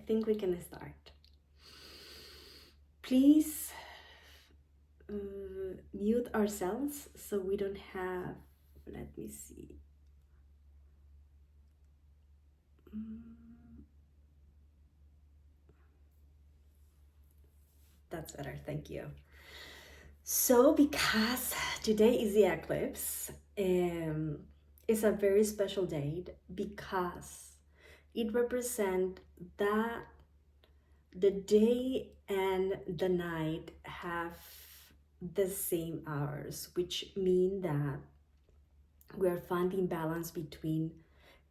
think we can start. Please mute ourselves so we don't have, let me see. That's better, thank you. So because today is the eclipse, it's a very special date because it represents that the day and the night have the same hours, which mean that we are finding balance between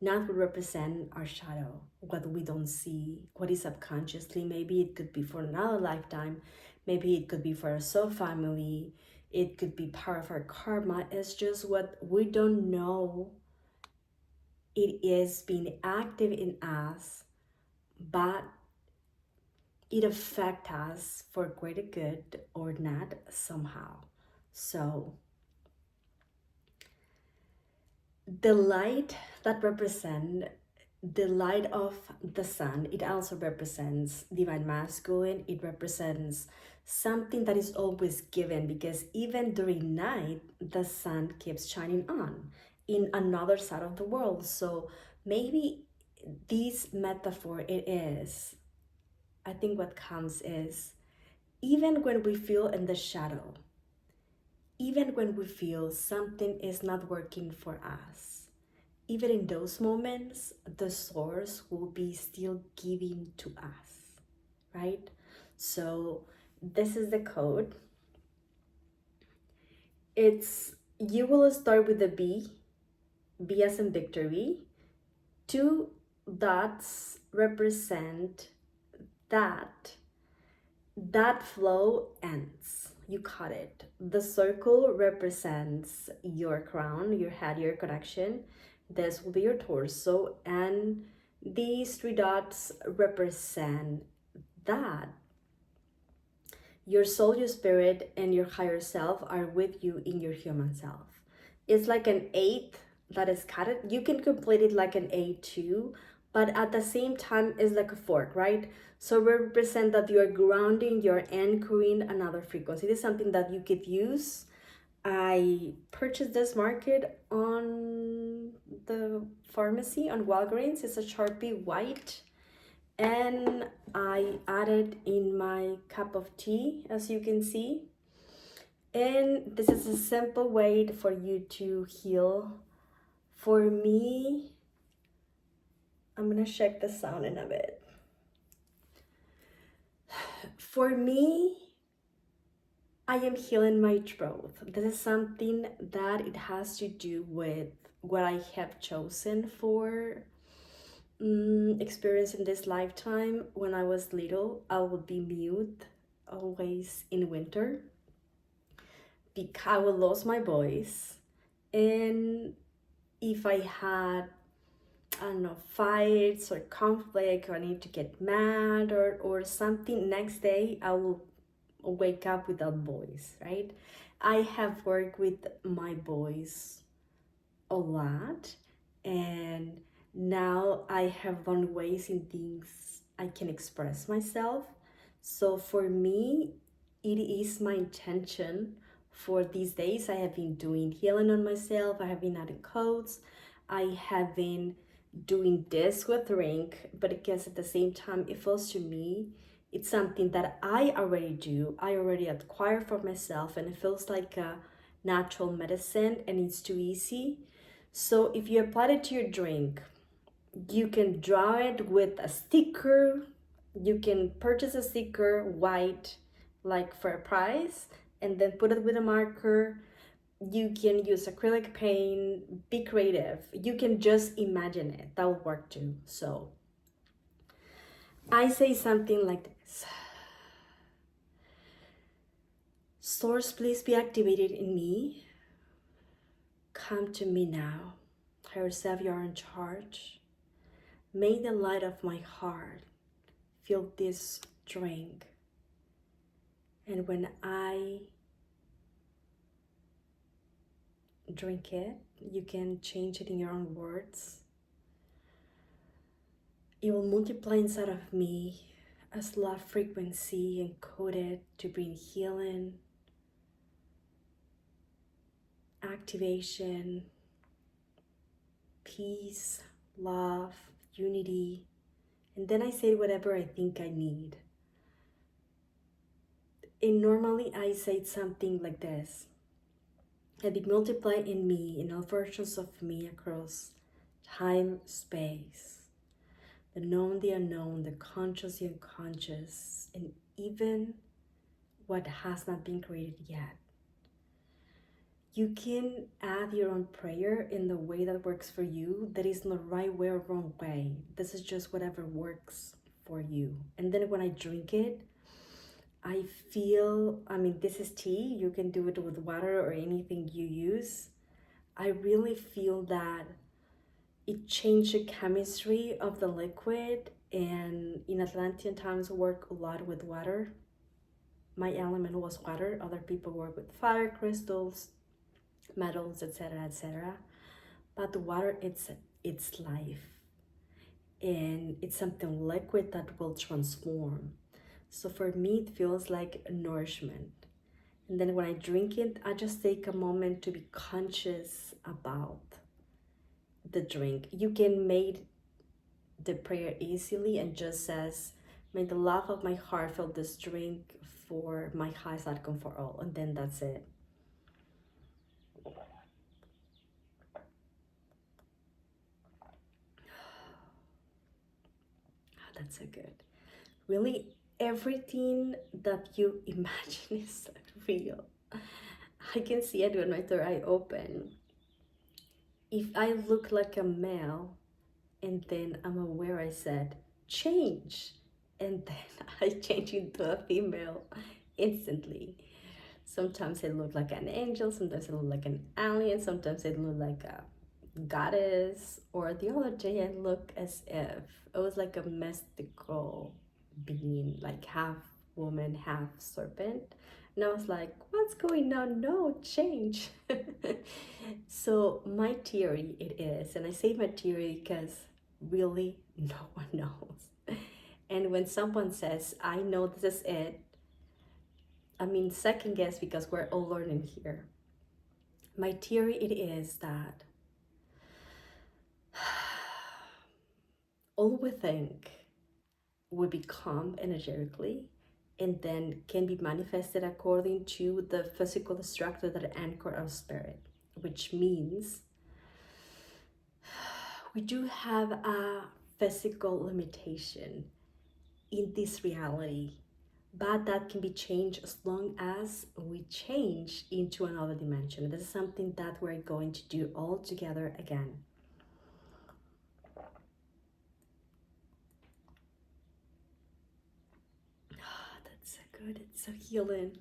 not what represent our shadow, what we don't see, what is subconsciously. Maybe it could be for another lifetime, maybe it could be for our soul family, it could be part of our karma. It's just what we don't know. It is being active in us, but it affects us for greater good or not somehow. So the light that represent the light of the sun, it also represents divine masculine. It represents something that is always given, because even during night the sun keeps shining on in another side of the world. So maybe this metaphor, it is, I think what comes is, even when we feel in the shadow, even when we feel something is not working for us, even in those moments, the source will be still giving to us, right? So this is the code. It's, you will start with the B as in victory. 2 dots represent that flow ends. You caught it. The circle represents your crown, your head, your connection. This will be your torso, and these 3 dots represent that your soul, your spirit, and your higher self are with you in your human self. It's like an 8 that is cut. You can complete it like an 8 too, but at the same time it's like a fork, right? So represent that you are grounding, you're anchoring another frequency. This is something that you could use. I purchased this market on the pharmacy on Walgreens. It's a Sharpie white, and I added in my cup of tea, as you can see. And this is a simple way for you to heal. For me, I'm gonna check the sound in a bit. For me, I am healing my throat. This is something that it has to do with what I have chosen for experience in this lifetime. When I was little, I would be mute always in winter because I would lose my voice. And if I had, I don't know, fights or conflict, or I need to get mad or something, next day I will wake up without voice, right? I have worked with my voice a lot, and now I have learned ways in things I can express myself. So for me, it is my intention for these days. I have been doing healing on myself. I have been adding codes. I have been doing this with Rink, but because at the same time, it feels to me, it's something that I already do. I already acquire for myself, and it feels like a natural medicine, and it's too easy. So if you apply it to your drink, you can draw it with a sticker. You can purchase a sticker white, like for a price, and then put it with a marker. You can use acrylic paint. Be creative. You can just imagine it. That will work too. So I say something like this: Source, please be activated in me. Come to me now. Higher self, you are in charge. May the light of my heart fill this drink. And when I drink it, you can change it in your own words. It will multiply inside of me as love frequency encoded to bring healing, activation, peace, love, unity. And then I say whatever I think I need. And normally I say something like this. Let it multiply in me, in all versions of me across time, space, the known, the unknown, the conscious, the unconscious, and even what has not been created yet. You can add your own prayer in the way that works for you. There is no right way or wrong way. This is just whatever works for you. And then when I drink it, I feel, this is tea. You can do it with water or anything you use. I really feel that it changed the chemistry of the liquid. And in Atlantean times, work a lot with water. My element was water. Other people work with fire, crystals, metals, etc., etc. But the water, it's life, and it's something liquid that will transform. So for me, it feels like nourishment. And then when I drink it, I just take a moment to be conscious about the drink. You can make the prayer easily and just says, may the love of my heart fill this drink for my highest outcome for all. And then that's it. That's so good. Really, everything that you imagine is real. I can see it when my third eye open. If I look like a male and then I'm aware I said, change, and then I change into a female instantly. Sometimes I look like an angel, sometimes I look like an alien, sometimes I look like a goddess, or the other day I look as if it was like a mystical being, like half woman, half serpent. And I was like, what's going on? No, change. So my theory it is, and I say my theory because really no one knows. And when someone says, I know this is it, second guess because we're all learning here. My theory it is that all we think will become energetically and then can be manifested according to the physical structure that anchor our spirit, which means we do have a physical limitation in this reality, but that can be changed as long as we change into another dimension. This is something that we're going to do all together again. That's so good. It's so healing.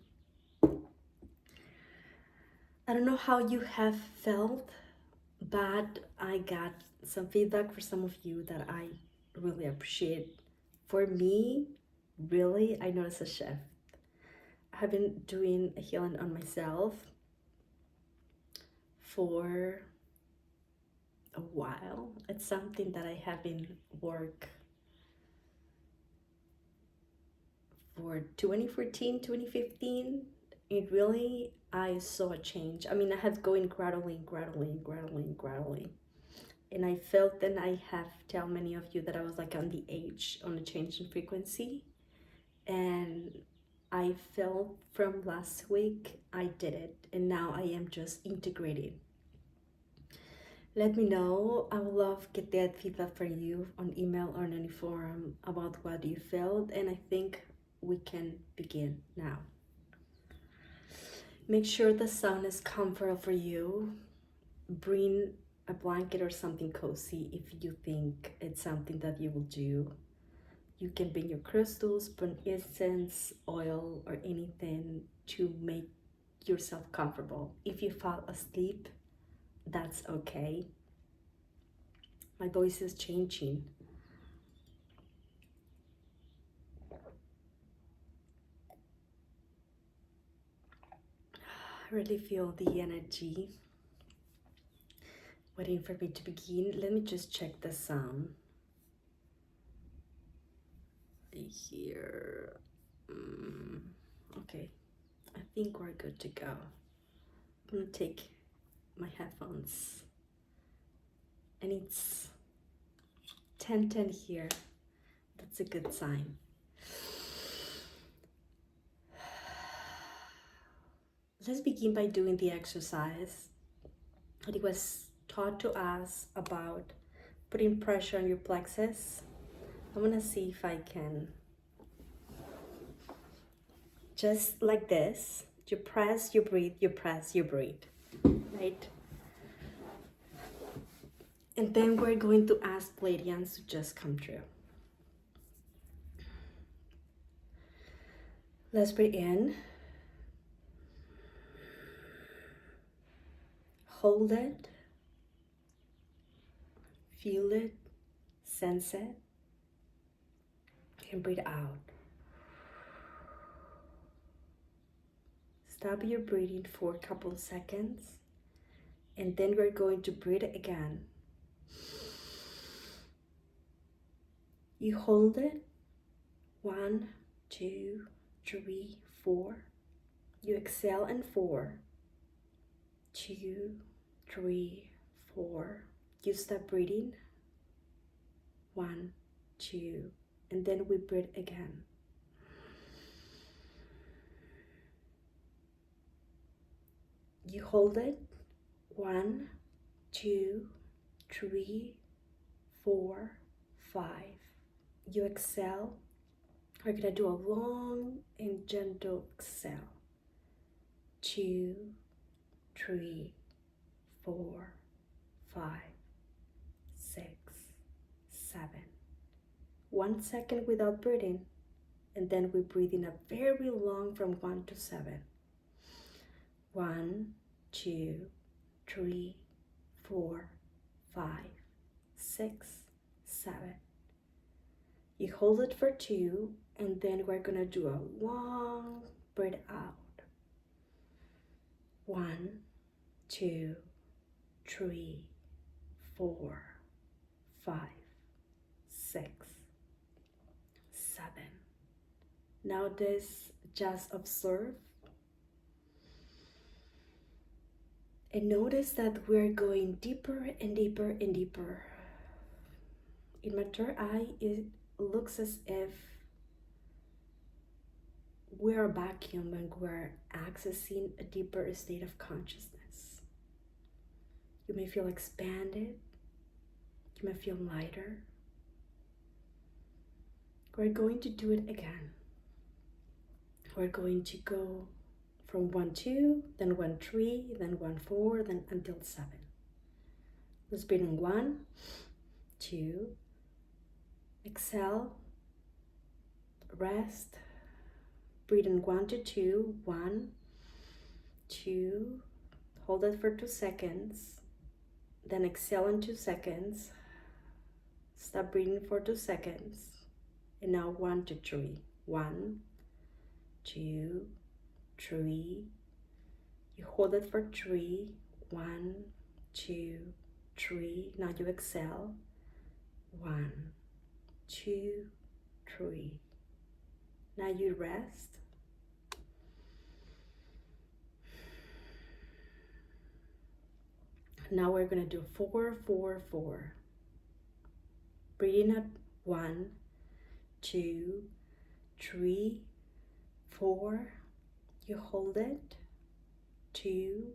I don't know how you have felt, but I got some feedback for some of you that I really appreciate. For me, really, I noticed a shift. I have been doing a healing on myself for a while. It's something that I have been work for 2014, 2015. It really, I saw a change. I had going gradually. And I felt, then I have tell many of you that I was like on the edge, on a change in frequency. And I felt from last week, I did it. And now I am just integrating. Let me know. I would love get that feedback from you on email or in any forum about what you felt. And I think we can begin now. Make sure the sound is comfortable for you. Bring a blanket or something cozy if you think it's something that you will do. You can bring your crystals, burn incense, oil, or anything to make yourself comfortable. If you fall asleep, that's okay. My voice is changing. I really feel the energy. Waiting for me to begin. Let me just check the sound. here. Okay, I think we're good to go. I'm gonna take my headphones, and it's 10:10 here. That's a good sign. Let's begin by doing the exercise that it was taught to us about putting pressure on your plexus. I'm gonna see if I can, just like this, you press, you breathe, you press, you breathe, right? And then we're going to ask Pleiadians to just come true. Let's breathe in. Hold it. Feel it. Sense it. And breathe out. Stop your breathing for a couple seconds. And then we're going to breathe again. You hold it. 1, 2, 3, 4. You exhale in 4, 2, 3, 4. You stop breathing. 1, 2, and then we breathe again. You hold it. 1, 2, 3, 4, 5. You exhale. We're gonna do a long and gentle exhale. 2, 3, 4, 5, 6, 7. 1 second without breathing, and then we breathe in a very long from 1 to 7. 1, 2, 3, 4, 5, 6, 7. You hold it for 2, and then we're gonna do a long breath out. 1, 2, 3, 4, 5, 6, 7. Now this, just observe and notice that we're going deeper and deeper and deeper. In my third eye, it looks as if we're a vacuum and we're accessing a deeper state of consciousness. You may feel expanded. You may feel lighter. We're going to do it again. We're going to go from 1, 2, then 1, 3, then 1, 4, then until 7. Let's breathe in 1, 2, exhale, rest, breathe in 1 to 2, 1, 2, hold it for 2 seconds, then exhale in 2 seconds, stop breathing for 2 seconds, and now 1 to 3, 1, 2, 3, you hold it for 3, 1, 2, 3, now you exhale, 1, 2, 3, now you rest, now we're gonna do 4, 4, 4, breathing up, 1, 2, 3, 4, you hold it, 2,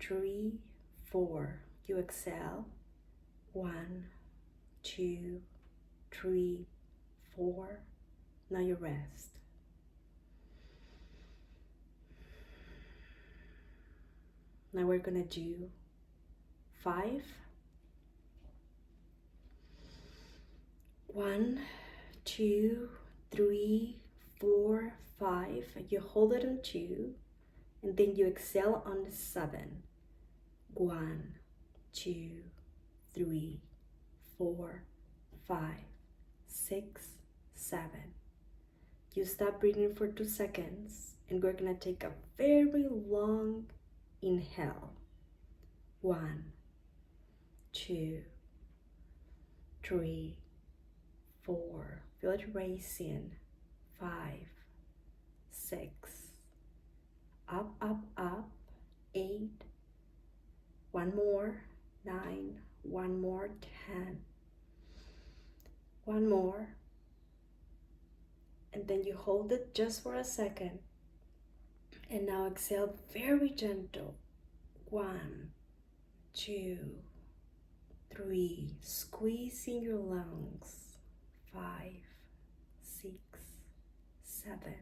3, 4, you exhale, 1, 2, 3, 4, now you rest. Now we're gonna do 5, 1, 2, 3, 4, 5, you hold it on 2, and then you exhale on 7. 1, 2, 3, 4, 5, 6, 7. You stop breathing for 2 seconds, and we're gonna take a very long inhale. 1, 2, 3, 4. Feel it raising. 5, 6, up, up, up, 8, one more, 9, one more, 10, one more, and then you hold it just for a second, and now exhale very gentle. 1, 2, 3, squeeze in your lungs. 5, 6, 7,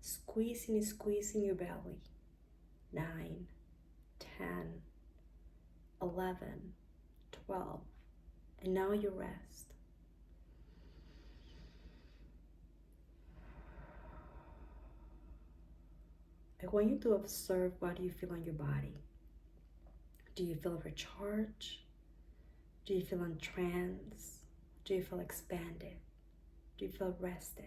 squeeze in your belly. 9, 10, 11, 12, and now you rest. I want you to observe what you feel on your body. Do you feel recharged? Do you feel entranced? Do you feel expanded? Do you feel rested?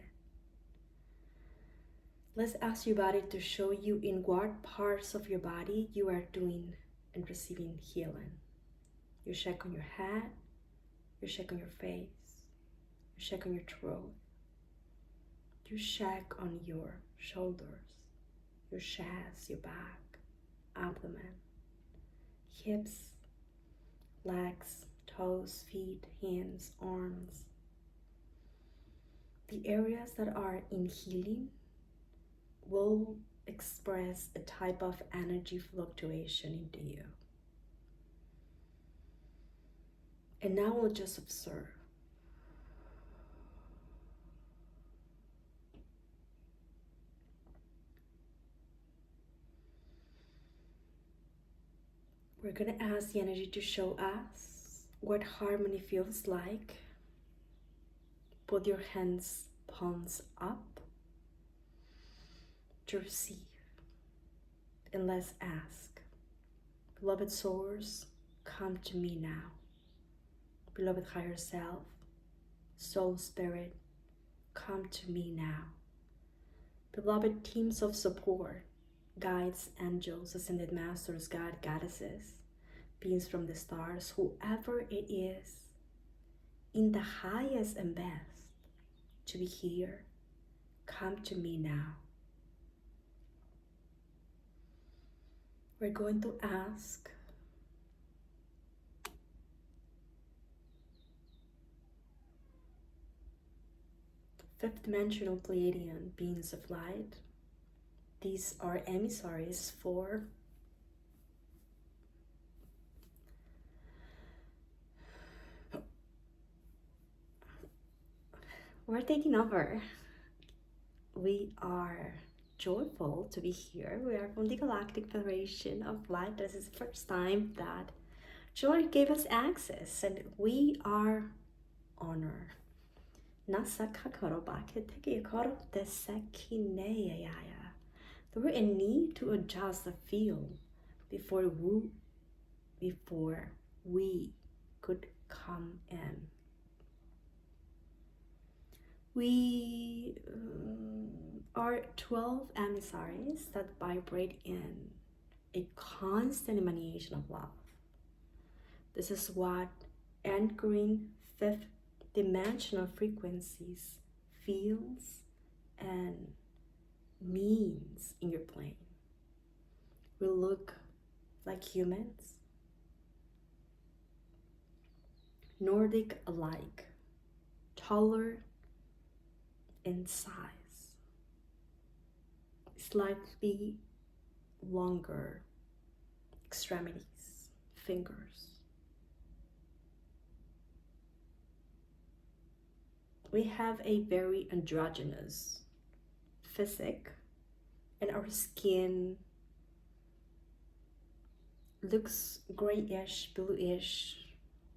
Let's ask your body to show you in what parts of your body you are doing and receiving healing. You check on your head, you check on your face, you check on your throat, you check on your shoulders, your chest, your back, abdomen, hips, legs, toes, feet, hands, arms. The areas that are in healing will express a type of energy fluctuation into you. And now we'll just observe. We're going to ask the energy to show us what harmony feels like. Put your hands, palms up to receive. And let's ask, beloved source, come to me now. Beloved higher self, soul spirit, come to me now. Beloved teams of support, guides, angels, ascended masters, God, goddesses, beings from the stars, whoever it is, in the highest and best, to be here, come to me now. We're going to ask fifth dimensional Pleiadian beings of light. These are emissaries for we're taking over. We are joyful to be here. We are from the Galactic Federation of Light. This is the first time that Joy gave us access, and we are honored. We're in need to adjust the field before we could come in. We are 12 emissaries that vibrate in a constant emanation of love. This is what anchoring fifth dimensional frequencies feels and means in your plane. We look like humans, Nordic alike, taller in size, slightly longer extremities, fingers. We have a very androgynous physique, and our skin looks grayish, bluish,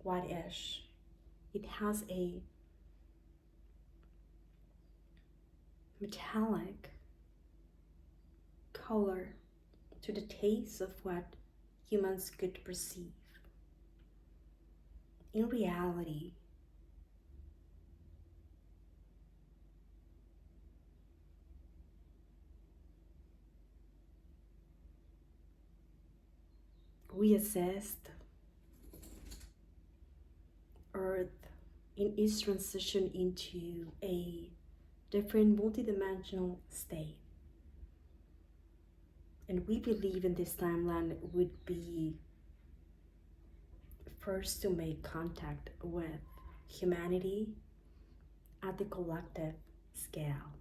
whitish. It has a metallic color to the taste of what humans could perceive. In reality, we assessed Earth in its transition into a different multidimensional state. And we believe in this timeline would be first to make contact with humanity at the collective scale.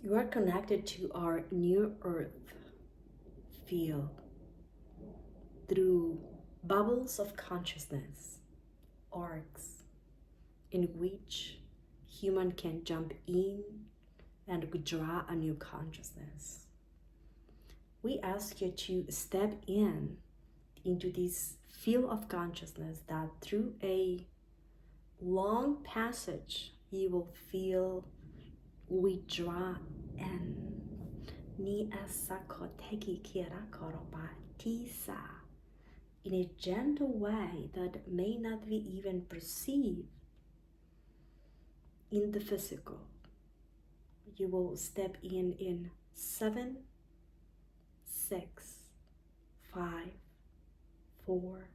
You are connected to our new earth field through bubbles of consciousness, arcs, in which human can jump in and withdraw a new consciousness. We ask you to step into this field of consciousness that through a long passage you will feel withdraw and ni asakoteki kira koroba tisa in a gentle way that may not be even perceived in the physical. You will step in 7, 6, 5, 4,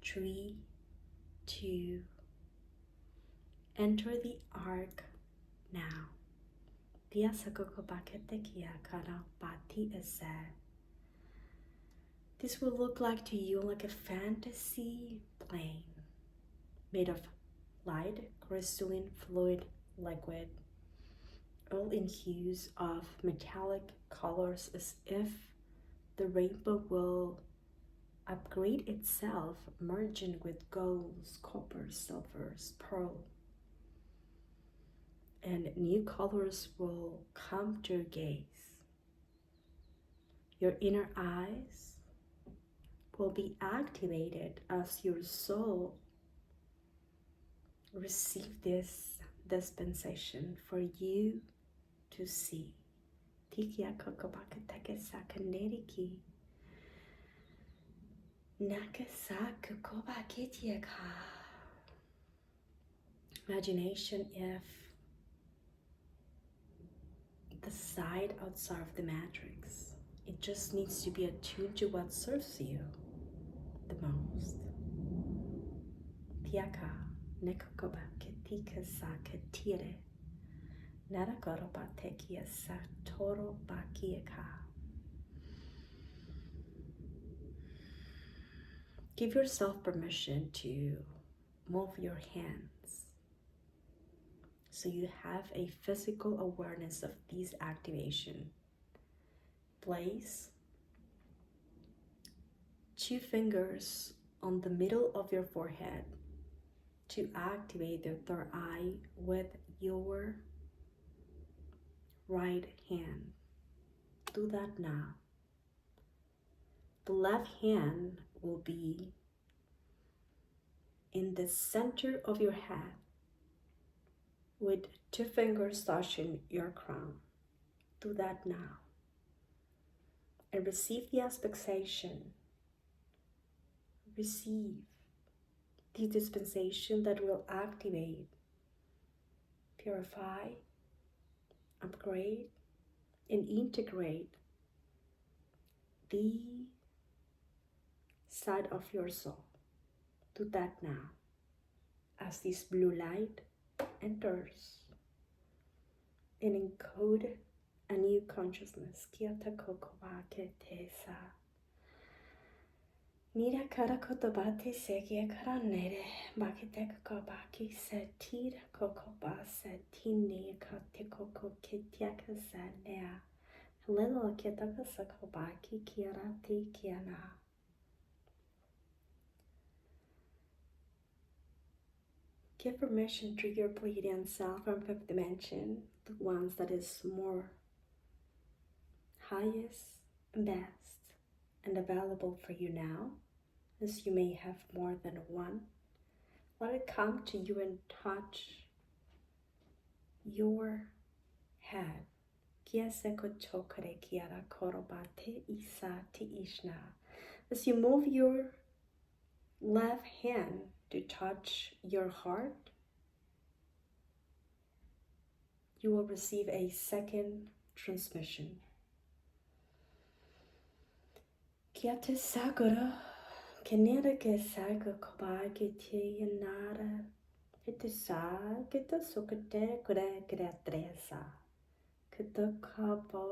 3, 2. Enter the arc now. This will look like to you like a fantasy plane made of light, crystalline fluid liquid, all in hues of metallic colors, as if the rainbow will upgrade itself, merging with golds, copper, silvers, pearl. And new colors will come to your gaze. Your inner eyes will be activated as your soul receive this dispensation for you to see. Imagination if the side outside of the matrix, it just needs to be attuned to what serves you the most. Tiaka nekokoba ketika sa ketire narakoroba tekia sa toro bakieka. Give yourself permission to move your hands so you have a physical awareness of this activation. Place 2 fingers on the middle of your forehead to activate the third eye with your right hand. Do that now. The left hand will be in the center of your head with 2 fingers touching your crown. Do that now. And receive the asphyxiation. Receive the dispensation that will activate, purify, upgrade, and integrate the side of your soul. Do that now as this blue light enters and encode a new consciousness. Nira kara kotobati segia karanere bakiteka kobaki setir kokoba setini katikoko kitiaka sanea little kitaka sakobaki kiarati kiana. Give permission to your Pleiadian self from 5th dimension, the ones that is more highest and best and available for you now, as you may have more than one. Let it come to you and touch your head. As you move your left hand to touch your heart, you will receive a second transmission. kia te sakura, ke nera ke saka koba ke te yanara, ke te sa, ke te sokate kura kura tresa, ke te kapo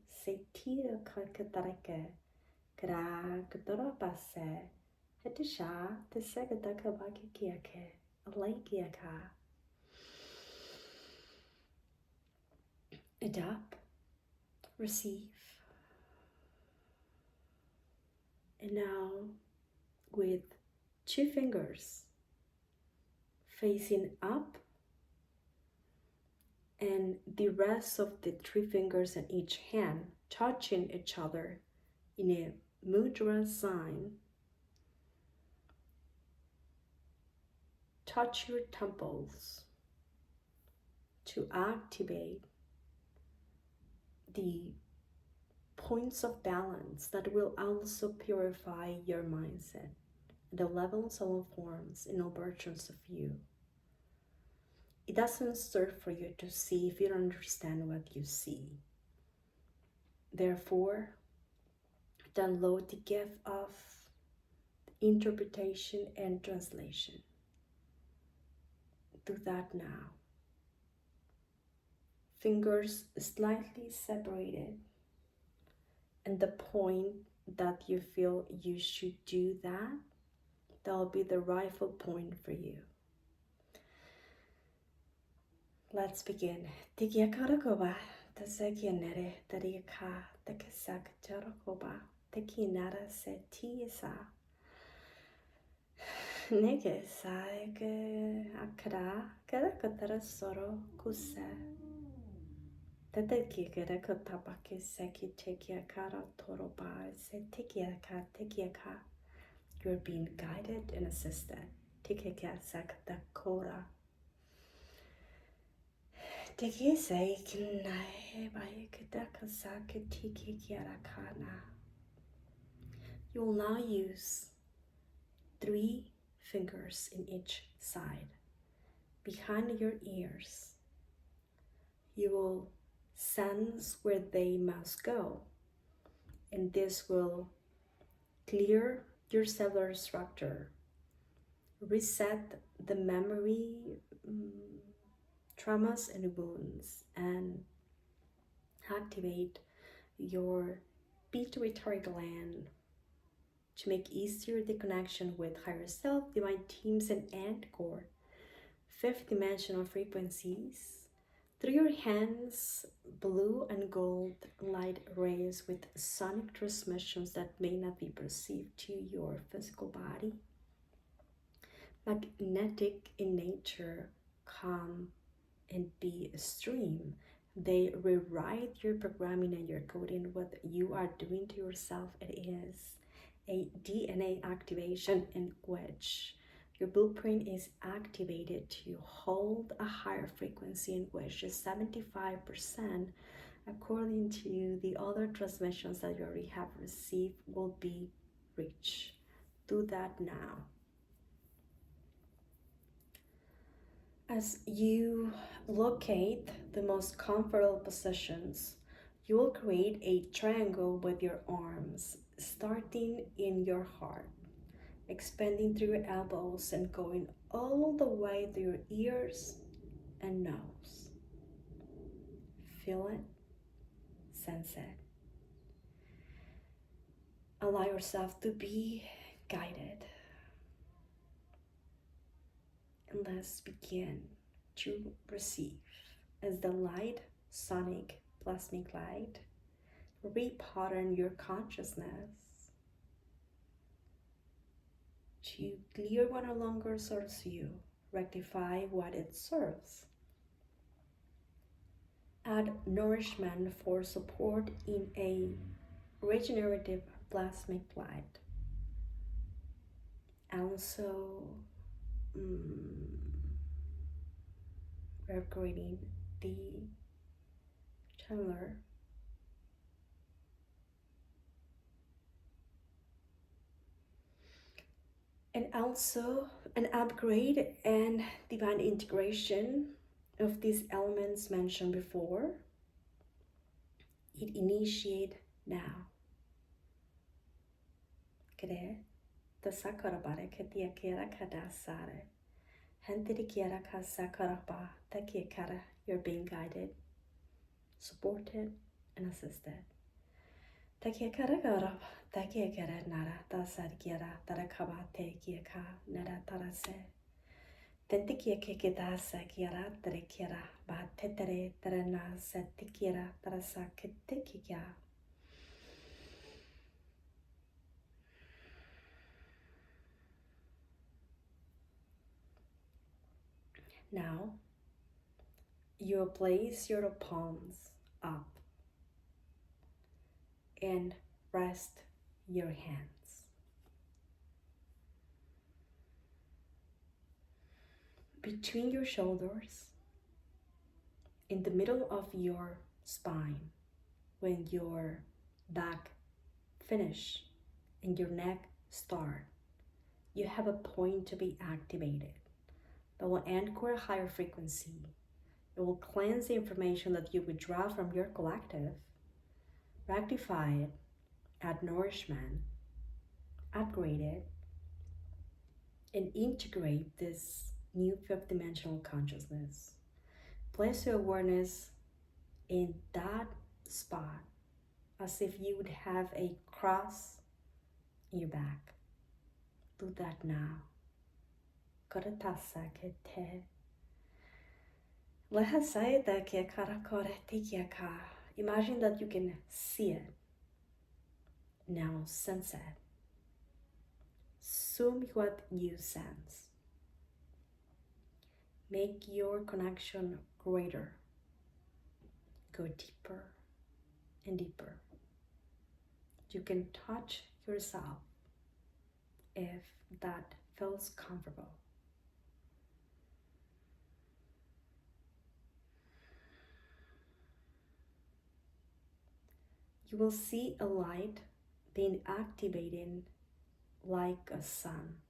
se tira ka katarake, kra katora pase, he te sha, te sakata koba ke kia ke, alai kia ka. Adapt, receive, and now with 2 fingers facing up and the rest of the 3 fingers in each hand touching each other in a mudra sign, touch your temples to activate the points of balance that will also purify your mindset, the levels of forms and all versions of you. It doesn't serve for you to see if you don't understand what you see. Therefore, download the gift of interpretation and translation. Do that now. Fingers slightly separated, and the point that you feel you should do that, that'll be the rightful point for you. Let's begin. Tikia karakoba, tasekianere, tariaka, takasak jarakoba, takinara setiasa. Neke saike akara, karakatara soro kuse. Tadeki karakotapake seki tekia kara toroba, se tekia ka. You're being guided and assisted. Tekia sakta kora. Tekia say kinae by kadaka sake tekia kana. You will now use 3 fingers in each side, behind your ears. You will sense where they must go, and this will clear your cellular structure, reset the memory, traumas and wounds, and activate your pituitary gland to make easier the connection with higher self, divine teams, and core 5th dimensional frequencies. Through your hands, blue and gold light rays with sonic transmissions that may not be perceived to your physical body. Magnetic in nature, come and be a stream. They rewrite your programming and your coding. What you are doing to yourself, it is a DNA activation in which your blueprint is activated to hold a higher frequency, in which is 75%, according to the other transmissions that you already have received, will be reached. Do that now. As you locate the most comfortable positions, you will create a triangle with your arms, starting in your heart, expanding through your elbows and going all the way through your ears and nose. Feel it, sense it. Allow yourself to be guided. And let's begin to receive as the light, sonic, plasmic light, repattern your consciousness to clear what no longer serves you, rectify what it serves. Add nourishment for support in a regenerative plasmic light. Also, we're creating the channeler. And also an upgrade and divine integration of these elements mentioned before. It initiate now. Kre, the sakarabare ketia kera kadasare. Hentiri kiera ka sakaraba, the kiekara, you're being guided, supported, and assisted. The kiekara garab, the kiekara nara, the sargiera, the rakaba te kieka, nara tarase. Tentikia kekidasa kiera, the kiera, ba tetere, terena, setikiera, tarasa ketikia. Now, you place your palms up and rest your hands. Between your shoulders, in the middle of your spine, when your back finish and your neck start, you have a point to be activated that will anchor a higher frequency. It will cleanse the information that you withdraw from your collective, rectify it, add nourishment, upgrade it, and integrate this new fifth dimensional consciousness. Place your awareness in that spot as if you would have a cross in your back. Do that now. Karatasa kete. Lehasayeta ke karakore tikiaka. Imagine that you can see it. Now sense it. Assume what you sense. Make your connection greater. Go deeper and deeper. You can touch yourself if that feels comfortable. You will see a light being activated like a sun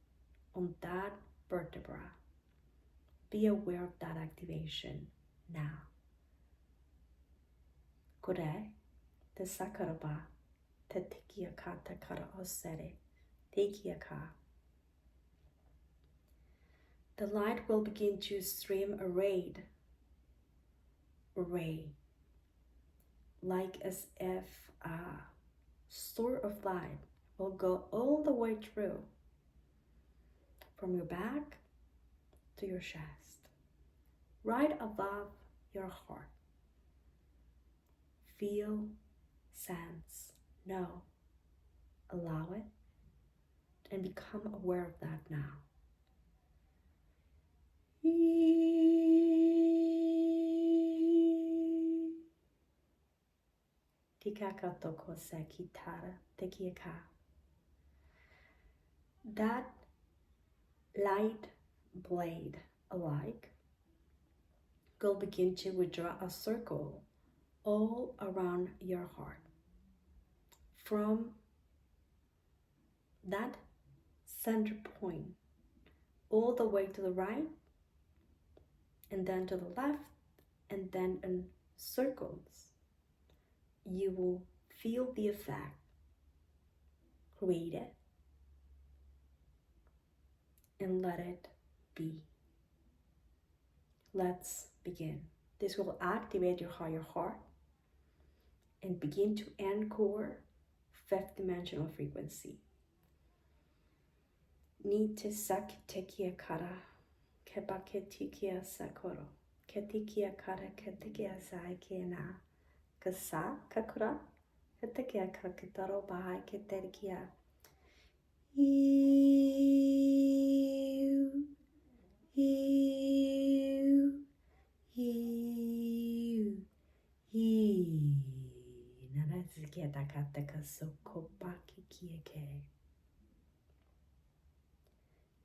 on that vertebra. Be aware of that activation now. Kore, te sakaraba, te tikiaka te kara osere, tikiaka. The light will begin to stream a ray, like as if a store of light will go all the way through, from your back to your chest, right above your heart. Feel, sense, know, allow it, and become aware of that now. Tikaka toko se kitara tekiaka. That light blade alike will begin to withdraw a circle all around your heart. From that center point all the way to the right, and then to the left, and then in circles. You will feel the effect created and let it be. Let's begin. This will activate your higher heart and begin to anchor fifth dimensional frequency. Ni te sakitekia kara, kepaketikia sakoro, ketikia kara, ketikia saikena, kasa kakura, ketikia kakitaro bahai keterikia.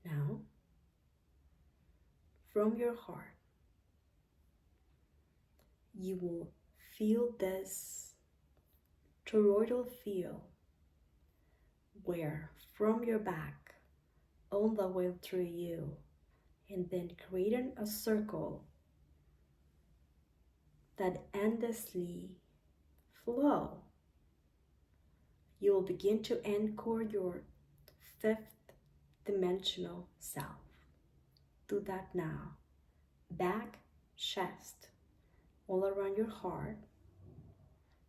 Now, from your heart, you will feel this toroidal feel where from your back all the way through you, and then creating a circle that endlessly flow. You will begin to anchor your fifth dimensional self. Do that now. Back, chest, all around your heart,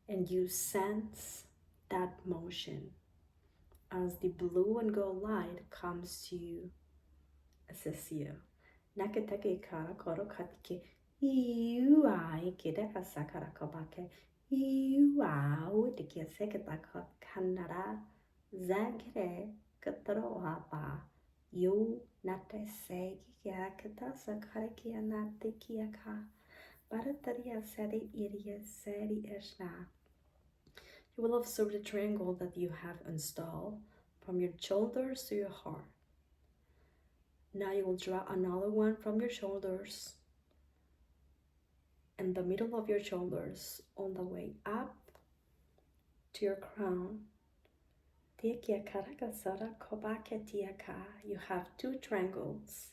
and you sense that motion as the blue and gold light comes to you, assist you. Nakatake kara koro katike you ai kidaka sakara kobake you au de kisekata kanara zagre katro hapa you nate se kiakata sakara kianate kiaka barataria seri iria seri eshna. You will observe the triangle that you have installed from your shoulders to your heart. Now you will draw another one from your shoulders in the middle of your shoulders on the way up to your crown. You have two triangles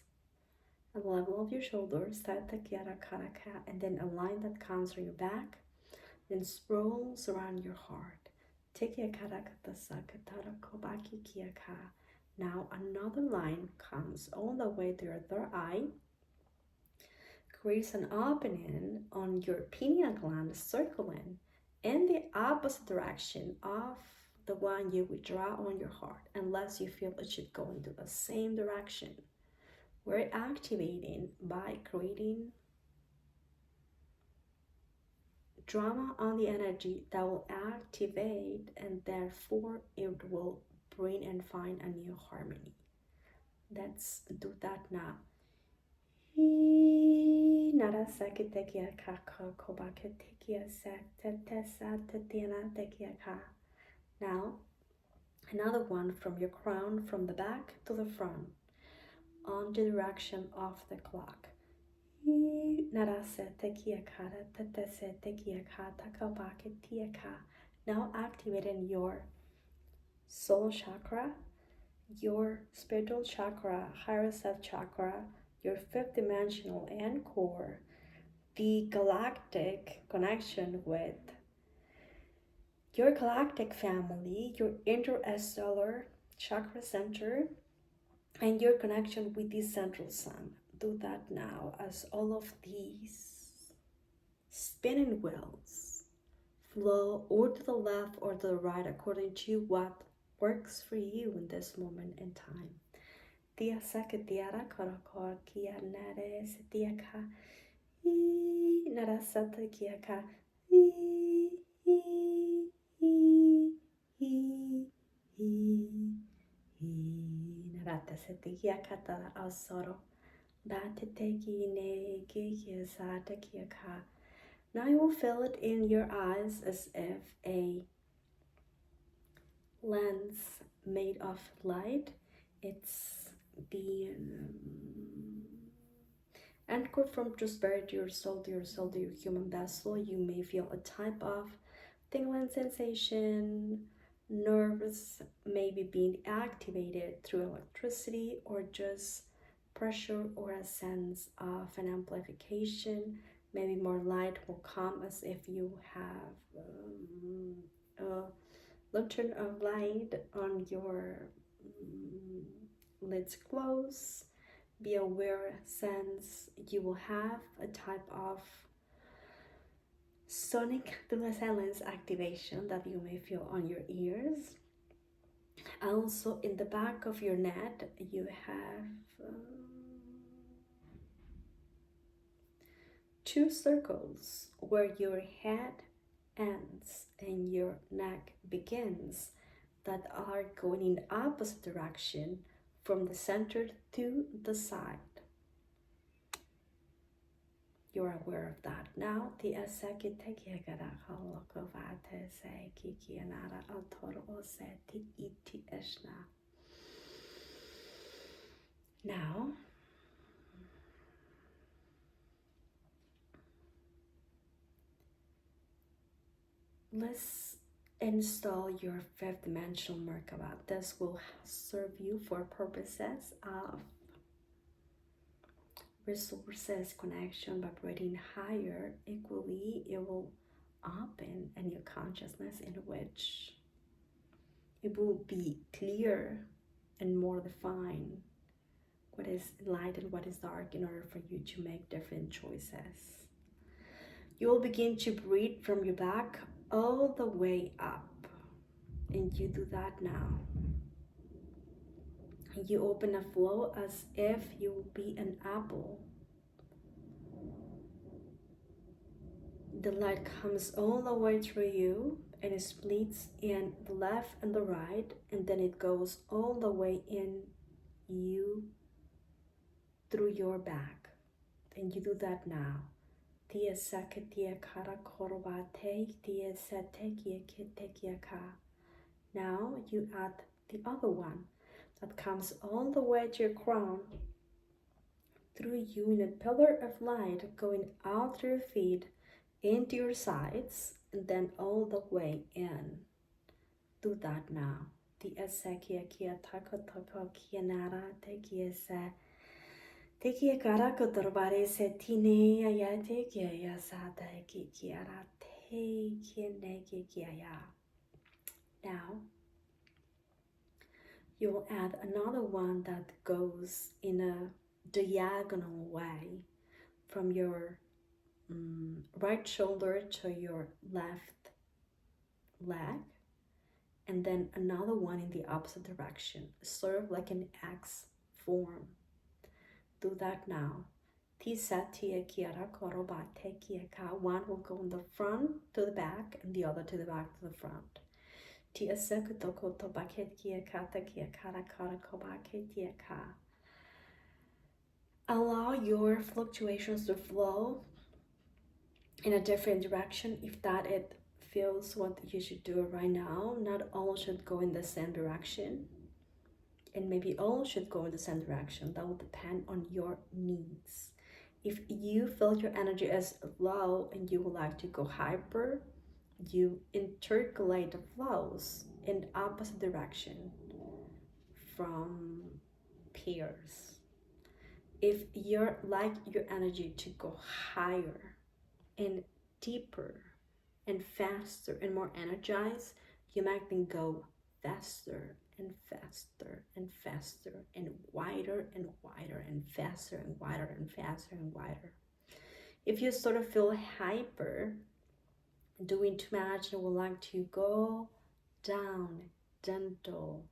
at the level of your shoulders, and then a line that comes from your back and sprawls around your heart. Now another line comes all the way to your third eye, creates an opening on your pineal gland, circling in the opposite direction of the one you would draw on your heart, unless you feel it should go into the same direction. We're activating by creating drama on the energy that will activate, and therefore it will bring and find a new harmony. Let's do that now. Now another one from your crown, from the back to the front, on the direction of the clock. Now activating your soul chakra, your spiritual chakra, higher self chakra, your fifth dimensional and core, the galactic connection with your galactic family, your interstellar chakra center, and your connection with the central sun. Do that now as all of these spinning wheels flow or to the left or to the right according to what works for you in this moment in time. Tia saka tiara koroko kia nare setiaka narasata kiaka narata setikia katara asoro bate teki ne kia sata kiaka. Now you will feel it in your eyes as if a lens made of light. It's being anchored from your spirit to your soul, to your soul, to your human vessel. You may feel a type of tingling sensation, nerves maybe being activated through electricity, or just pressure or a sense of an amplification. Maybe more light will come as if you have a lantern of light on your lids closed. Be aware, sense you will have a type of sonic through the silence activation that you may feel on your ears. Also in the back of your neck you have two circles where your head ends and your neck begins, that are going in the opposite direction from the center to the side. You're aware of that now. Now let's install your fifth dimensional Merkaba. This will serve you for purposes of resources, connection, vibrating higher. Equally, it will open a new consciousness in which it will be clear and more define what is light and what is dark in order for you to make different choices. You will begin to breathe from your back all the way up, and you do that now. You open a flow as if you will be an apple. The light comes all the way through you and it splits in the left and the right, and then it goes all the way in you through your back. And you do that now. Tia sakatia kara korobate, tia satekia kitekia ka. Now you add the other one that comes all the way to your crown, through you in a pillar of light, going out through your feet, into your sides, and then all the way in. Do that now. Tia sakia kia tako tako kia nara te kia sa. Te kia kara kotorbare se tine ya te kia ya sa te kia ra te kia ne kia ya. Now, you will add another one that goes in a diagonal way from your right shoulder to your left leg, and then another one in the opposite direction, sort of like an X form. Do that now. One will go in the front to the back and the other to the back to the front. Allow your fluctuations to flow in a different direction if that it feels what you should do right now. Not all should go in the same direction, and maybe all should go in the same direction. That will depend on your needs. If you feel your energy is low and you would like to go hyper, you intercalate the flows in opposite direction from peers. If you're like your energy to go higher and deeper and faster and more energized, you might then go faster and faster and faster and wider and wider and faster and wider and faster and wider. If you sort of feel hyper, doing too much, and would like to go down, gentle,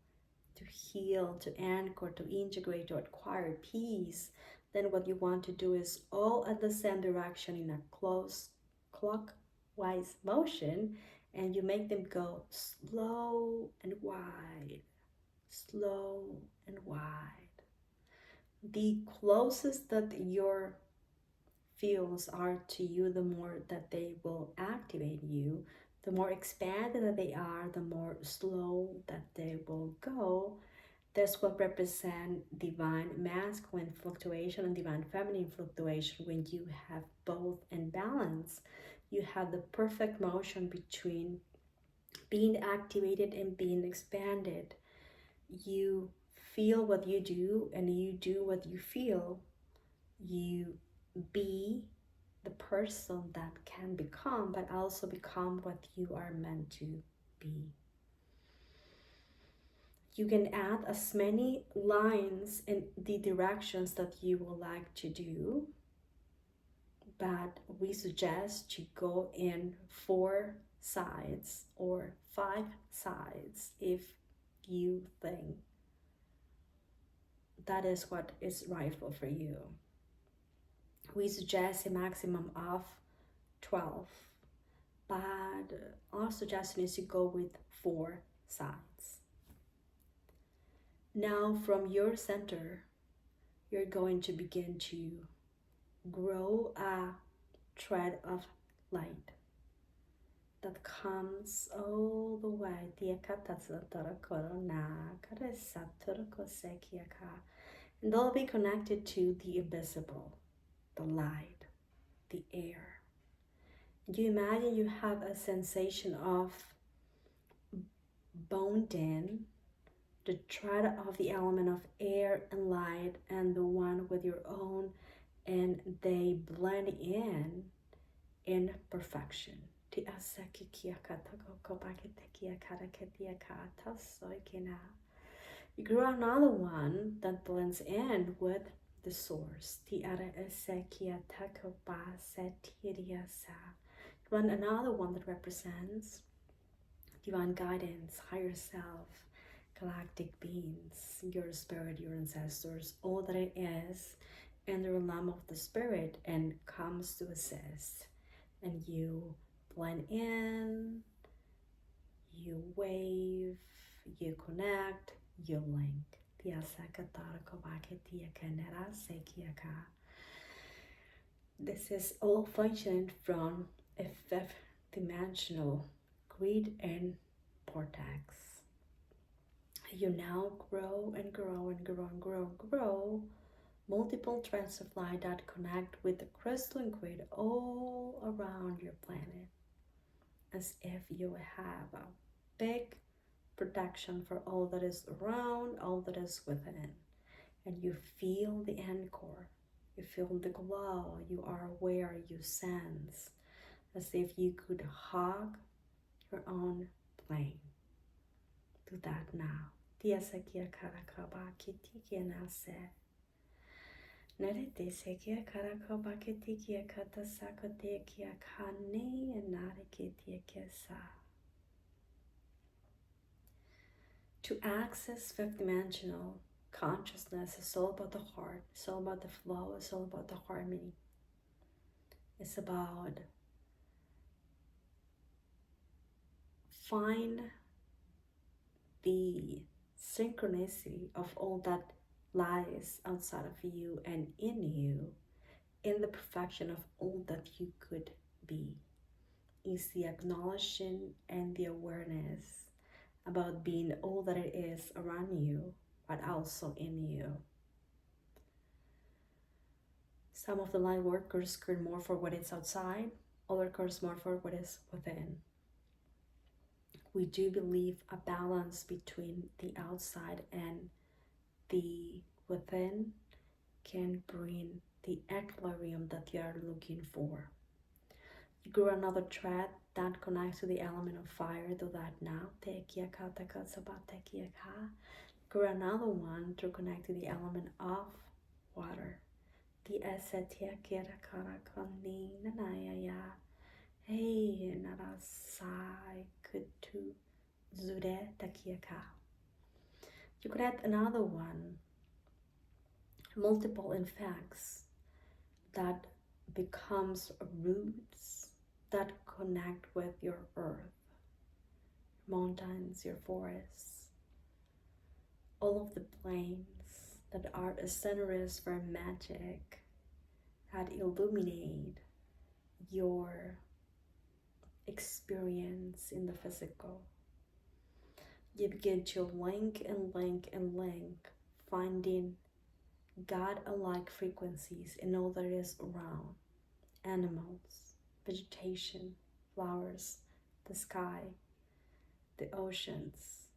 to heal, to anchor, to integrate, to acquire peace, then what you want to do is all at the same direction in a close clockwise motion, and you make them go slow and wide, slow and wide. The closest that your fields are to you, the more that they will activate you. The more expanded that they are, the more slow that they will go. That's what represents divine masculine fluctuation and divine feminine fluctuation. When you have both in balance, you have the perfect motion between being activated and being expanded. You feel what you do and you do what you feel. You be the person that can become, but also become what you are meant to be. You can add as many lines in the directions that you would like to do, but we suggest to go in 4 sides or 5 sides if you think that is what is rightful for you. We suggest a maximum of 12, but our suggestion is to go with 4 sides. Now from your center, you're going to begin to grow a thread of light that comes all the way. And they'll be connected to the invisible, the light, the air. You imagine you have a sensation of bonding the thread of the element of air and light and the one with your own, and they blend in perfection. You grow another one that blends in with the source. You want another one that represents divine guidance, higher self, galactic beings, your spirit, your ancestors, all that it is in the realm of the spirit and comes to assist. And you blend in, you wave, you connect, you link. This is all functioning from a fifth dimensional grid and vortex. You now grow and grow and grow and grow and grow multiple threads of light that connect with the crystalline grid all around your planet, as if you have a big protection for all that is around, all that is within. And you feel the anchor, you feel the glow, you are aware, you sense, as if you could hug your own plane. Do that now. Tiasakia karakaba kitikia se. Narete sekia karakaba kitikia kata sakotekia kane and nareketia kesa. To access fifth dimensional consciousness is all about the heart, it's all about the flow, it's all about the harmony. It's about find the synchronicity of all that lies outside of you and in you, in the perfection of all that you could be. Is the acknowledging and the awareness about being all that it is around you, but also in you. Some of the light workers care more for what is outside, others care more for what is within. We do believe a balance between the outside and the within can bring the equilibrium that you are looking for. You grow another thread that connects to the element of fire. Do that now. Grow another one to connect to the element of water. Hey, narasai kutu zure takiaka. You could add another one, multiple effects that becomes roots that connect with your earth, mountains, your forests, all of the plains that are a centers for magic that illuminate your experience in the physical. You begin to link and link and link, finding God-alike frequencies in all that is around. Animals, vegetation, flowers, the sky, the oceans,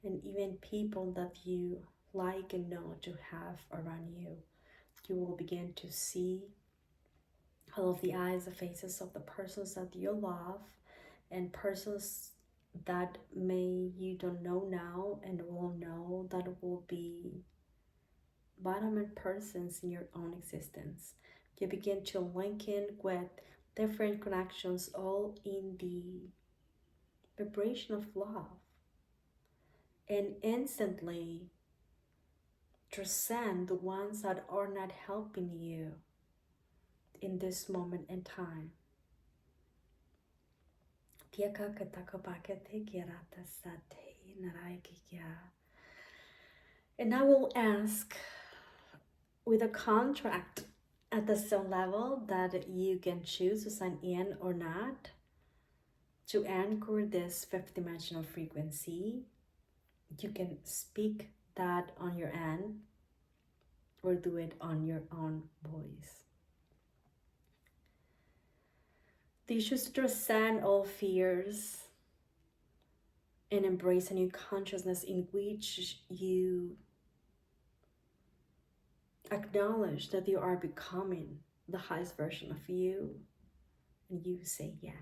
and even people that you like and know to have around you. You will begin to see all of the eyes, the faces of the persons that you love and persons that you don't know now and will know that will be bottom-end persons in your own existence. You begin to link in with different connections, all in the vibration of love, and instantly transcend the ones that are not helping you in this moment in time. And I will ask, with a contract at the soul level that you can choose to sign in or not, to anchor this fifth dimensional frequency, you can speak that on your end or do it on your own voice. Do you choose to transcend all fears and embrace a new consciousness in which you acknowledge that you are becoming the highest version of you, and you say yes?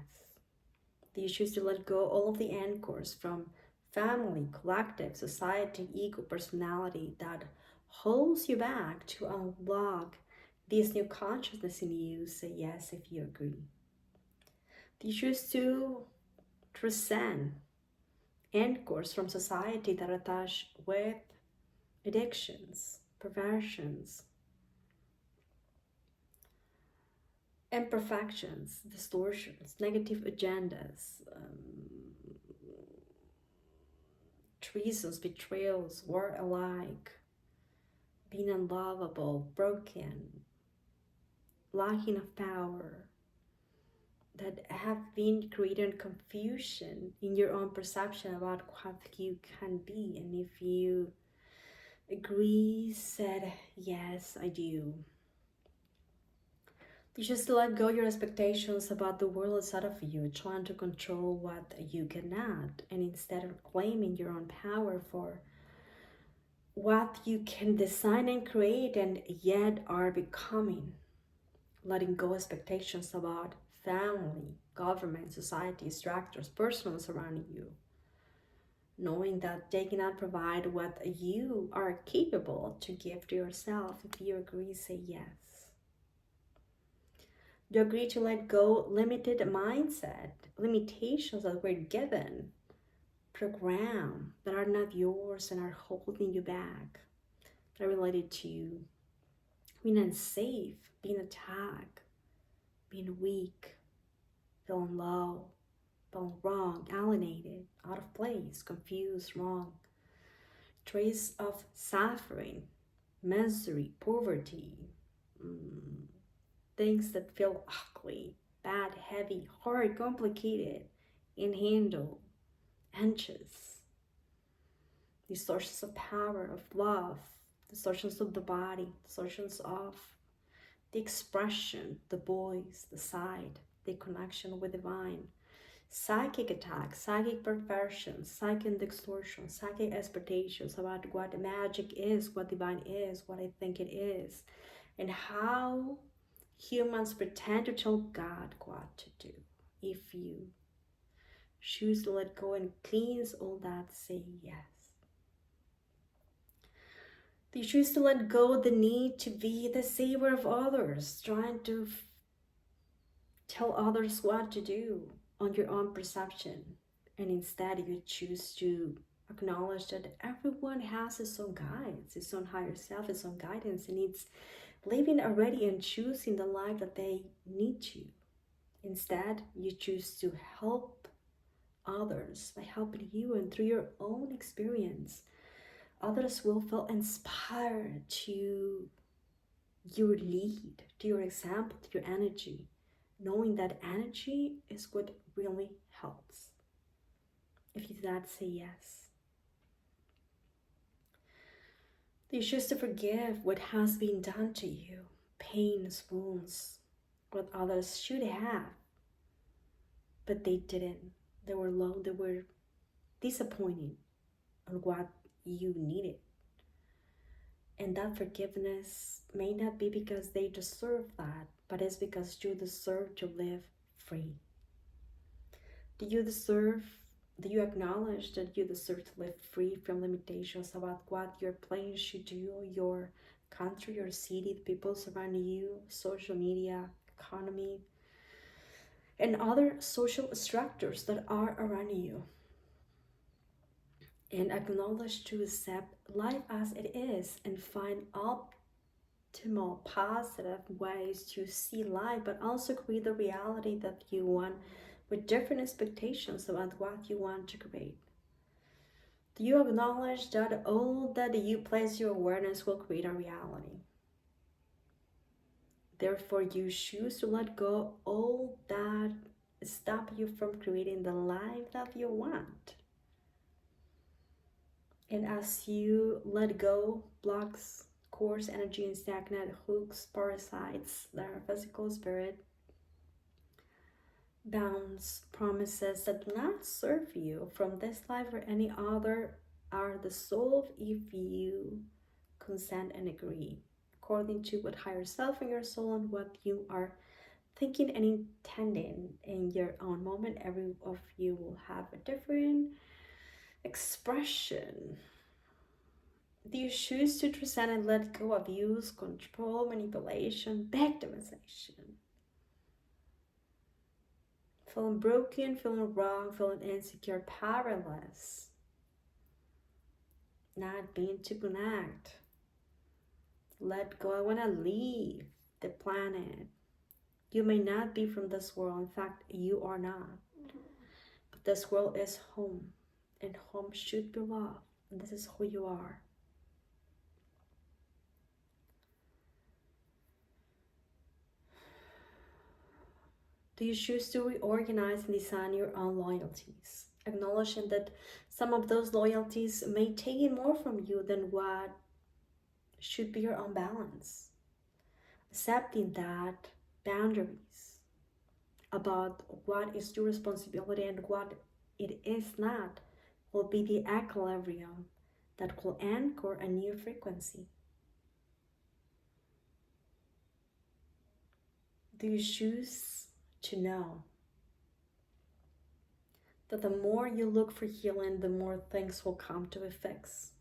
Do you choose to let go all of the anchors from family, collective, society, ego, personality that holds you back to unlock this new consciousness in you, say yes if you agree. Do you choose to transcend anchors from society that attach with addictions, perversions, imperfections, distortions, negative agendas, treasons, betrayals, war alike, being unlovable, broken, lacking of power, that have been creating confusion in your own perception about what you can be. And if you agree, said, yes, I do. You just let go your expectations about the world outside of you, trying to control what you cannot, and instead of claiming your own power for what you can design and create and yet are becoming, letting go expectations about family, government, society, structures, personals around you, knowing that they cannot provide what you are capable to give to yourself. If you agree, say yes. You agree to let go limited mindset, limitations that were given, program that are not yours and are holding you back, that are related to being unsafe, being attacked, being weak, feeling low, feeling wrong, alienated, out of place, confused, wrong, trace of suffering, misery, poverty, things that feel ugly, bad, heavy, hard, complicated, and handle, anxious, distortions of power, of love, distortions of the body, distortions of the expression, the voice, the side, the connection with divine, psychic attacks, psychic perversions, psychic distortion, psychic expectations about what magic is, what divine is, what I think it is, and how humans pretend to tell God what to do. If you choose to let go and cleanse all that, say yes. You choose to let go the need to be the savior of others, trying to tell others what to do on your own perception. And instead, you choose to acknowledge that everyone has his own guides, his own higher self, his own guidance, and it's living already and choosing the life that they need to. Instead, you choose to help others by helping you, and through your own experience, others will feel inspired to your lead, to your example, to your energy, knowing that energy is what really helps. If you do that, say yes. You choose to forgive what has been done to you, pains, wounds, what others should have, but they didn't. They were low, they were disappointed on what you needed. And that forgiveness may not be because they deserve that, but it's because you deserve to live free. Do you acknowledge that you deserve to live free from limitations about what your plane should do, your country, your city, the people around you, social media, economy, and other social structures that are around you? And acknowledge to accept life as it is and find optimal, positive ways to see life, but also create the reality that you want with different expectations about what you want to create. Do you acknowledge that all that you place your awareness will create a reality? Therefore, you choose to let go all that stop you from creating the life that you want. And as you let go blocks, coarse energy, and stagnant hooks, parasites that are physical, spirit, bounds, promises that do not serve you from this life or any other are dissolved if you consent and agree, according to what higher self and your soul and what you are thinking and intending in your own moment. Every of you will have a different expression. Do you choose to transcend and let go of abuse, control, manipulation, victimization? Feeling broken, feeling wrong, feeling insecure, powerless, not being to connect. Let go. I want to leave the planet. You may not be from this world. In fact, you are not. But this world is home, and home should be love. And this is who you are. Do you choose to reorganize and design your own loyalties? Acknowledging that some of those loyalties may take more from you than what should be your own balance. Accepting that boundaries about what is your responsibility and what it is not will be the equilibrium that will anchor a new frequency. Do you choose to know that the more you look for healing, the more things will come to a fix?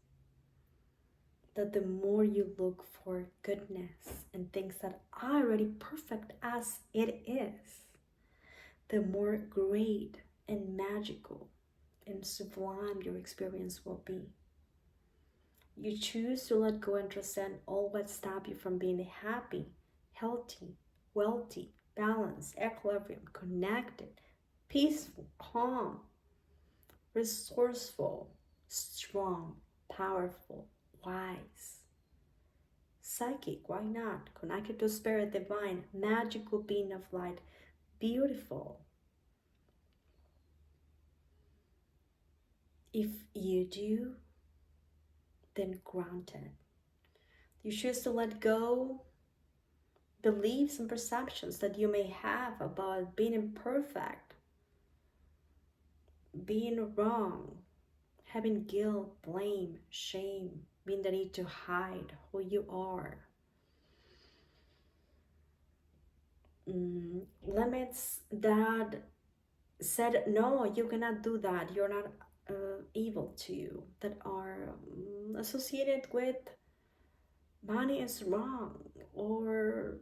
That the more you look for goodness and things that are already perfect as it is, the more great and magical and sublime your experience will be. You choose to let go and transcend all what stop you from being happy, healthy, wealthy, balanced, equilibrium, connected, peaceful, calm, resourceful, strong, powerful, wise, psychic, why not? Connected to spirit, divine, magical being of light, beautiful. If you do, then granted. You choose to let go beliefs and perceptions that you may have about being imperfect, being wrong, having guilt, blame, shame, being the need to hide who you are. Limits that said, no, you cannot do that, you're not able to, that are associated with money is wrong, or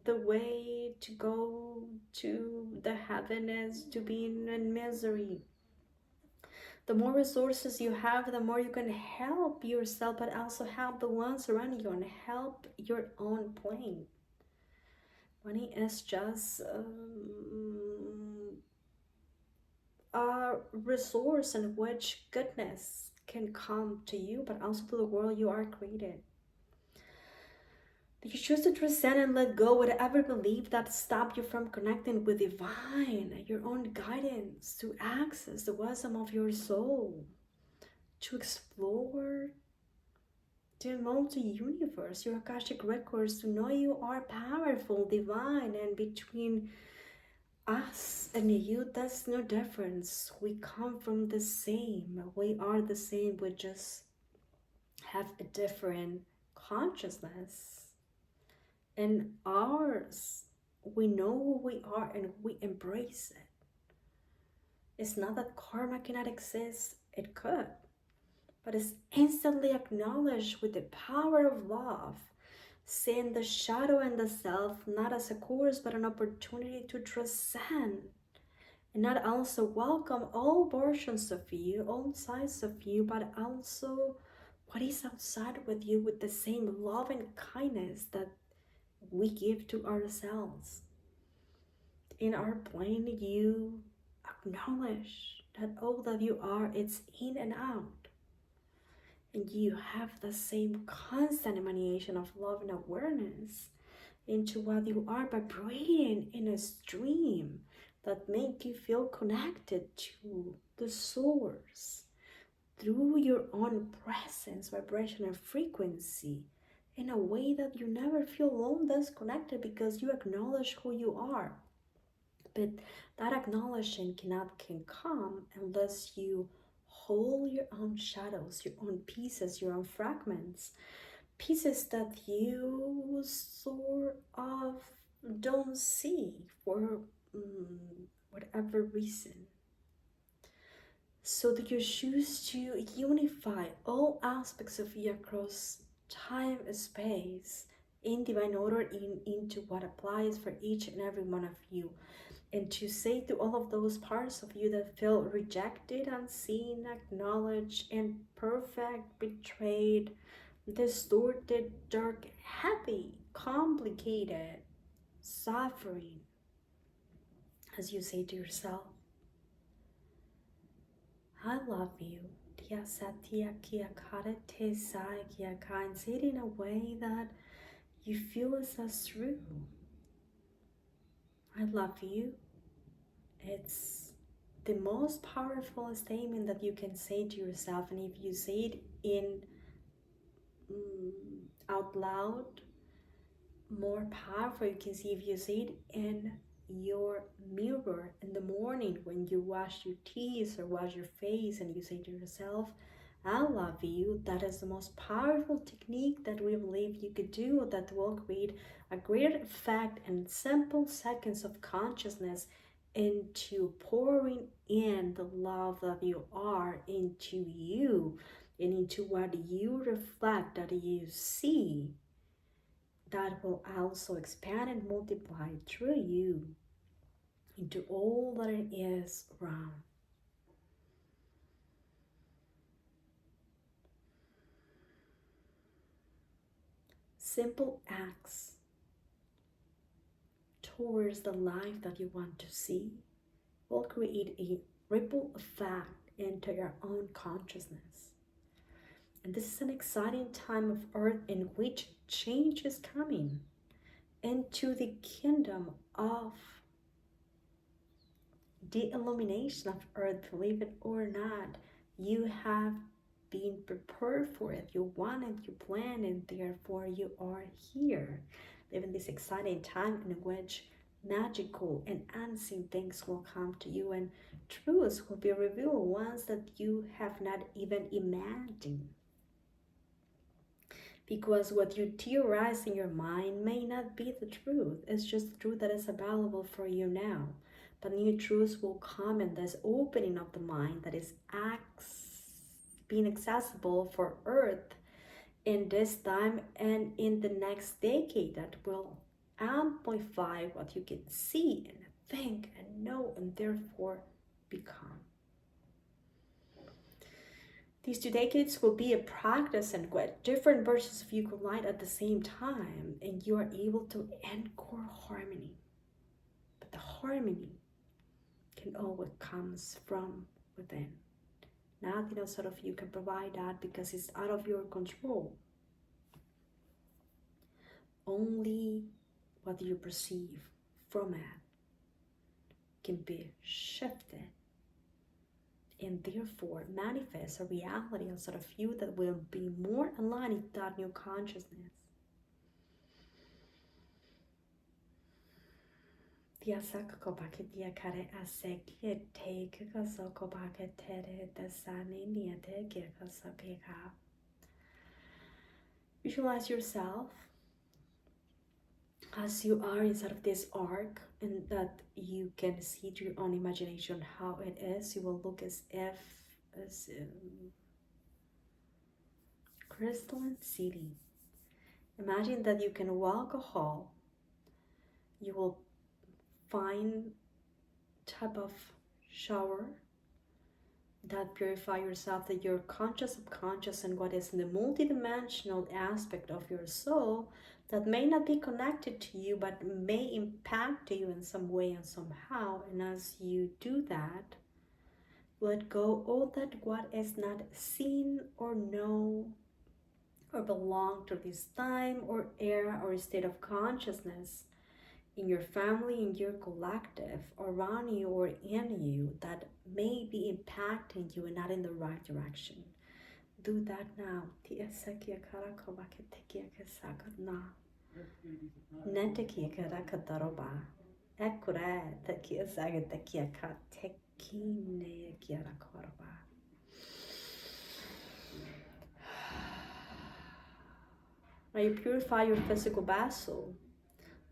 the way to go to the heaven is to be in misery. The more resources you have, the more you can help yourself, but also help the ones around you and help your own plane. Money is just a resource in which goodness can come to you, but also to the world you are created. You choose to transcend and let go whatever belief that stopped you from connecting with divine, your own guidance, to access the wisdom of your soul, to explore the multi-universe, your Akashic records, to know you are powerful, divine, and between us and you, that's no difference. We come from the same. We are the same. We just have a different consciousness. And ours, we know who we are and we embrace it. It's not that karma cannot exist, it could, but it's instantly acknowledged with the power of love, seeing the shadow and the self not as a course but an opportunity to transcend, and not also welcome all versions of you, all sides of you, but also what is outside with you with the same love and kindness that we give to ourselves. In our plane, you acknowledge that all that you are, it's in and out. And you have the same constant emanation of love and awareness into what you are, vibrating in a stream that make you feel connected to the source through your own presence, vibration, and frequency, in a way that you never feel alone, disconnected, because you acknowledge who you are. But that acknowledging can come unless you hold your own shadows, your own pieces, your own fragments, pieces that you sort of don't see for whatever reason. so that you choose to unify all aspects of you across time and space in divine order into what applies for each and every one of you, and to say to all of those parts of you that feel rejected, unseen, acknowledged, imperfect, betrayed, distorted, dark, heavy, complicated, suffering, as you say to yourself, I love you. And say it in a way that you feel is as true. I love you. It's the most powerful statement that you can say to yourself, and if you say it in out loud, more powerful. You can see if you say it in your mirror in the morning when you wash your teeth or wash your face, and you say to yourself, I love you. That is the most powerful technique that we believe you could do, that will create a greater effect in simple seconds of consciousness into pouring in the love that you are into you and into what you reflect, that you see, that will also expand and multiply through you into all that it is around. Simple acts towards the life that you want to see will create a ripple effect into your own consciousness. And this is an exciting time of Earth in which change is coming into the kingdom of the illumination of Earth. Believe it or not, you have been prepared for it. You wanted, you planned, and therefore you are here. Living this exciting time in which magical and unseen things will come to you, and truths will be revealed, ones that you have not even imagined. Because what you theorize in your mind may not be the truth. It's just the truth that is available for you now. But new truths will come in this opening of the mind that is being accessible for Earth in this time and in the next decade, that will amplify what you can see and think and know and therefore become. These 2 decades will be a practice in what different versions of you collide at the same time, and you are able to anchor harmony. But the harmony can always comes from within. Nothing outside of you can provide that because it's out of your control. Only what you perceive from it can be shifted and therefore manifest a reality outside of you that will be more aligned with that new consciousness. Dia sakako baka dia kare asek ye take kasoko baka tere dasani nia teke kasapeka. Visualize yourself as you are inside of this arc, and that you can see through your own imagination how it is. You will look as if as crystalline city. Imagine that you can walk a hall. You will find type of shower that purify yourself, that you're conscious, subconscious, and what is in the multidimensional aspect of your soul that may not be connected to you but may impact you in some way and somehow. And as you do that, let go all that what is not seen or know or belong to this time or era or state of consciousness in your family, in your collective, around you or in you, that may be impacting you and not in the right direction. Do that now. Now you purify your physical vessel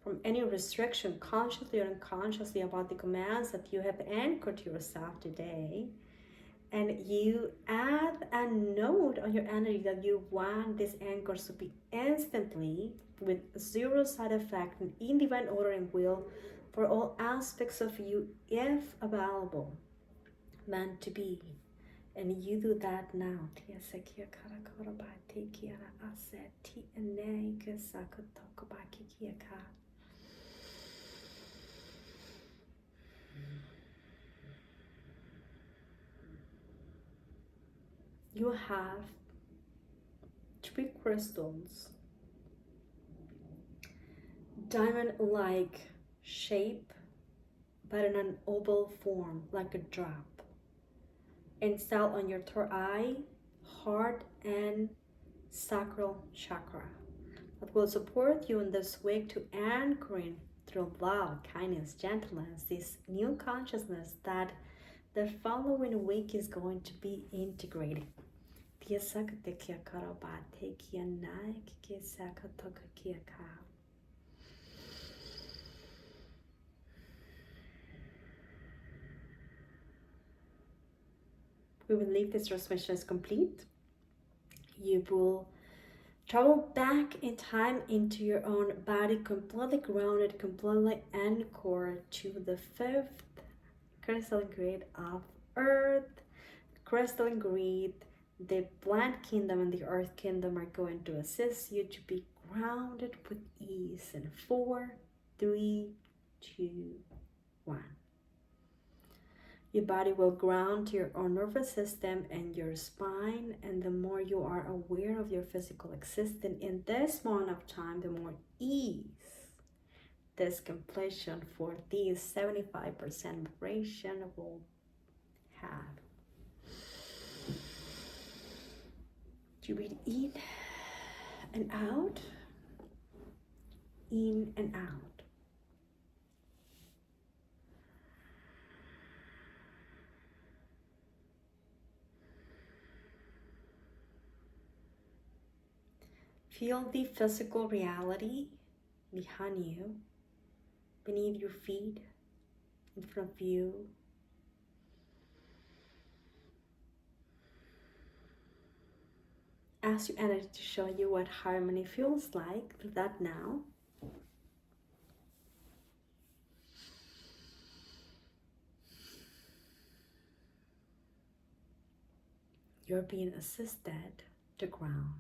from any restriction, consciously or unconsciously, about the commands that you have anchored to yourself today. And you add a note on your energy that you want this anchor to be instantly, with zero side effect, and in divine order and will for all aspects of you, if available, meant to be. And you do that now. You have 3 crystals, diamond-like shape, but in an oval form, like a drop, installed on your third eye, heart, and sacral chakra, that will support you in this week to anchoring through love, kindness, gentleness, this new consciousness that the following week is going to be integrated. We believe this transmission is complete. You will travel back in time into your own body, completely grounded, completely anchored to the 5th crystalline grid of Earth. Crystalline grid, the plant kingdom and the earth kingdom are going to assist you to be grounded with ease. In 4, 3, 2, 1. Your body will ground to your own nervous system and your spine, and the more you are aware of your physical existence in this moment of time, the more ease this completion for this 75% vibration will have. You breathe in and out, in and out. Feel the physical reality behind you, beneath your feet, in front of you. Ask your energy to show you what harmony feels like. Do that now. You're being assisted to ground.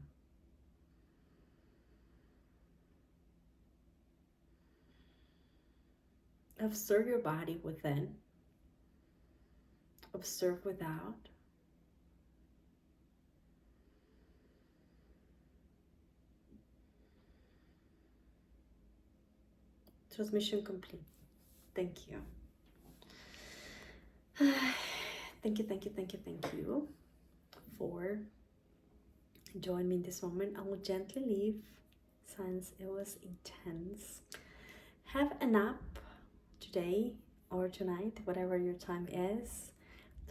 Observe your body within. Observe without. Transmission complete. Thank you. Thank you for joining me in this moment. I will gently leave since it was intense. Have a nap today or tonight, whatever your time is.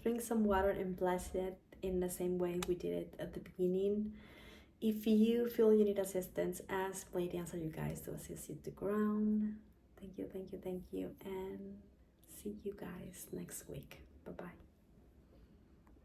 Drink some water and bless it in the same way we did it at the beginning. If you feel you need assistance, ask Pleiades or you guys to assist you to ground. Thank you, and see you guys next week. Bye-bye.